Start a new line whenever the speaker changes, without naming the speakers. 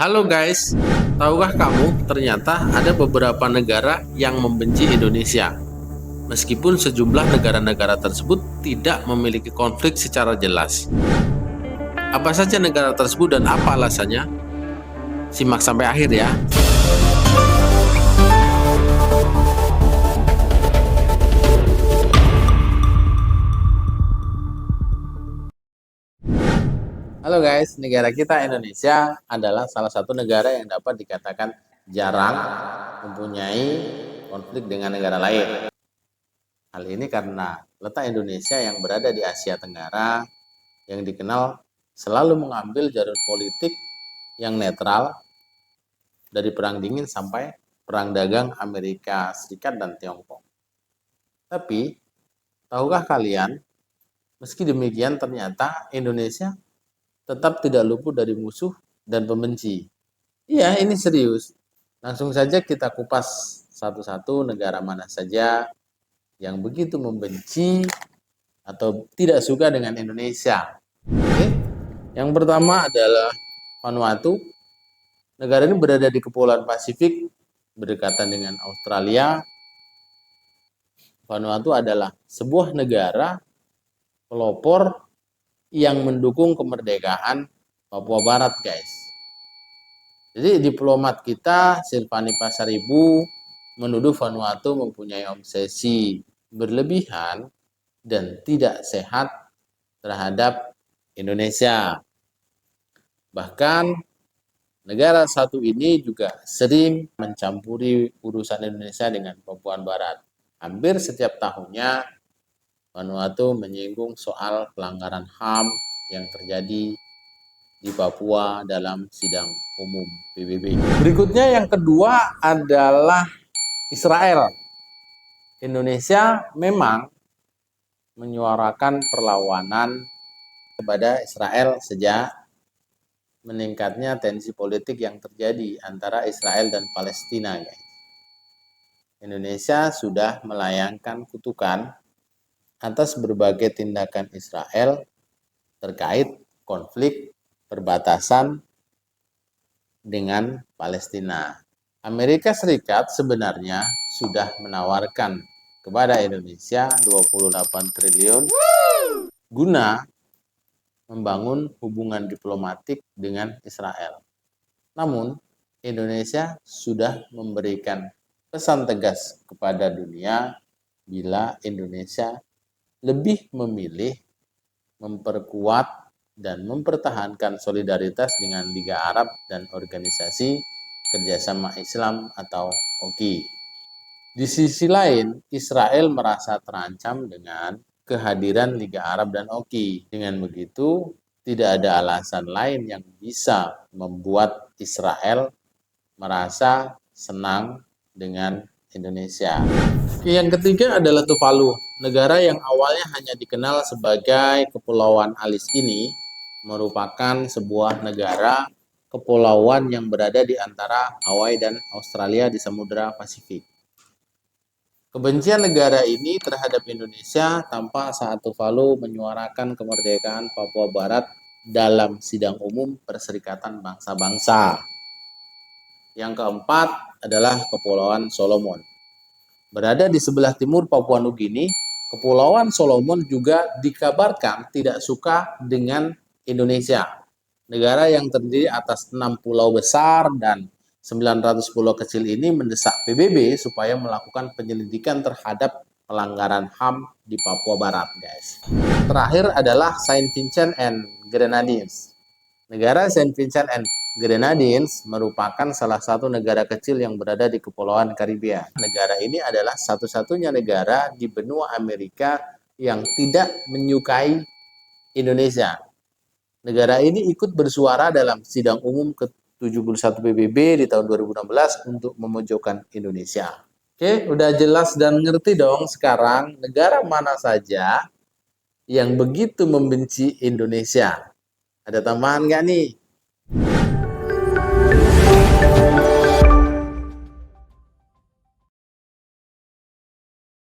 Halo guys, tahukah kamu ternyata ada beberapa negara yang membenci Indonesia? Meskipun sejumlah negara-negara tersebut tidak memiliki konflik secara jelas. Apa saja negara tersebut dan apa alasannya? Simak sampai akhir ya. Halo guys, negara kita Indonesia adalah salah satu negara yang dapat dikatakan jarang mempunyai konflik dengan negara lain. Hal ini karena letak Indonesia yang berada di Asia Tenggara yang dikenal selalu mengambil jalur politik yang netral dari Perang Dingin sampai Perang Dagang Amerika Serikat dan Tiongkok. Tapi, tahukah kalian, meski demikian ternyata Indonesia tetap tidak luput dari musuh dan pembenci. Iya, ini serius. Langsung saja kita kupas satu-satu negara mana saja yang begitu membenci atau tidak suka dengan Indonesia. Oke? Yang pertama adalah Vanuatu. Negara ini berada di Kepulauan Pasifik, berdekatan dengan Australia. Vanuatu adalah sebuah negara pelopor yang mendukung kemerdekaan Papua Barat, guys. Jadi diplomat kita, Silvani Pasaribu, menuduh Vanuatu mempunyai obsesi berlebihan dan tidak sehat terhadap Indonesia. Bahkan negara satu ini juga sering mencampuri urusan Indonesia dengan Papua Barat. Hampir setiap tahunnya Vanuatu menyinggung soal pelanggaran HAM yang terjadi di Papua dalam sidang umum PBB. Berikutnya yang kedua adalah Israel. Indonesia memang menyuarakan perlawanan kepada Israel sejak meningkatnya tensi politik yang terjadi antara Israel dan Palestina, guys. Indonesia sudah melayangkan kutukan atas berbagai tindakan Israel terkait konflik perbatasan dengan Palestina. Amerika Serikat sebenarnya sudah menawarkan kepada Indonesia 28 triliun guna membangun hubungan diplomatik dengan Israel. Namun, Indonesia sudah memberikan pesan tegas kepada dunia bila Indonesia lebih memilih memperkuat dan mempertahankan solidaritas dengan Liga Arab dan Organisasi Kerjasama Islam atau OKI. Di sisi lain, Israel merasa terancam dengan kehadiran Liga Arab dan OKI. Dengan begitu, tidak ada alasan lain yang bisa membuat Israel merasa senang dengan Indonesia. Yang ketiga adalah Tuvalu. Negara yang awalnya hanya dikenal sebagai Kepulauan Alis ini merupakan sebuah negara kepulauan yang berada di antara Hawaii dan Australia di Samudra Pasifik. Kebencian negara ini terhadap Indonesia tampak saat Tuvalu menyuarakan kemerdekaan Papua Barat dalam sidang umum Perserikatan Bangsa-Bangsa. Yang keempat adalah Kepulauan Solomon. Berada di sebelah timur Papua Nugini, Kepulauan Solomon juga dikabarkan tidak suka dengan Indonesia. Negara yang terdiri atas 6 pulau besar dan 900 pulau kecil ini mendesak PBB supaya melakukan penyelidikan terhadap pelanggaran HAM di Papua Barat, guys. Terakhir adalah Saint Vincent and Grenadines. Negara Saint Vincent and Grenadines merupakan salah satu negara kecil yang berada di Kepulauan Karibia. Negara ini adalah satu-satunya negara di benua Amerika yang tidak menyukai Indonesia. Negara ini ikut bersuara dalam sidang umum ke-71 PBB di tahun 2016 untuk memojokkan Indonesia. Oke, udah jelas dan ngerti dong sekarang negara mana saja yang begitu membenci Indonesia. Ada tambahan nggak nih?